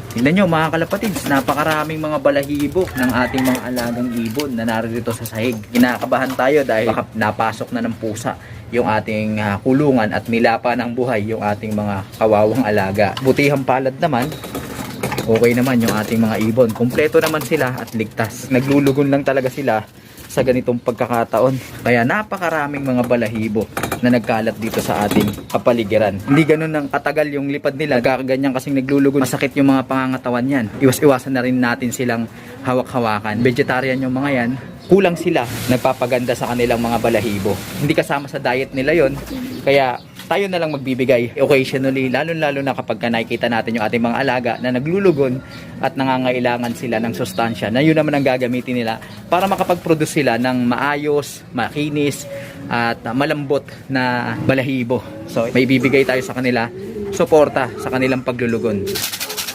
Tingnan nyo mga kalapatids, napakaraming mga balahibo ng ating mga alagang ibon na narito sa sahig. Kinakabahan tayo dahil baka napasok na ng pusa yung ating kulungan at nilapa ng buhay yung ating mga kawawang alaga. Butihang palad naman, okay naman yung ating mga ibon. Kumpleto naman sila at ligtas. Naglulugon lang talaga sila sa ganitong pagkakataon. Kaya napakaraming mga balahibo na nagkalat dito sa ating kapaligiran. Hindi ganun ng katagal yung lipad nila. Kakaganyan kasing naglulugon. Masakit yung mga pangangatawan yan. Iwas-iwasan na rin natin silang hawak-hawakan. Vegetarian yung mga yan. Kulang sila. Nagpapaganda sa kanilang mga balahibo. Hindi kasama sa diet nila yon. Kaya tayo na lang magbibigay occasionally, lalo-lalo na kapag nakikita natin yung ating mga alaga na naglulugon at nangangailangan sila ng sustansya na yun naman ang gagamitin nila para makapag-produce sila ng maayos, makinis at malambot na balahibo. So may bibigay tayo sa kanila suporta sa kanilang paglulugon.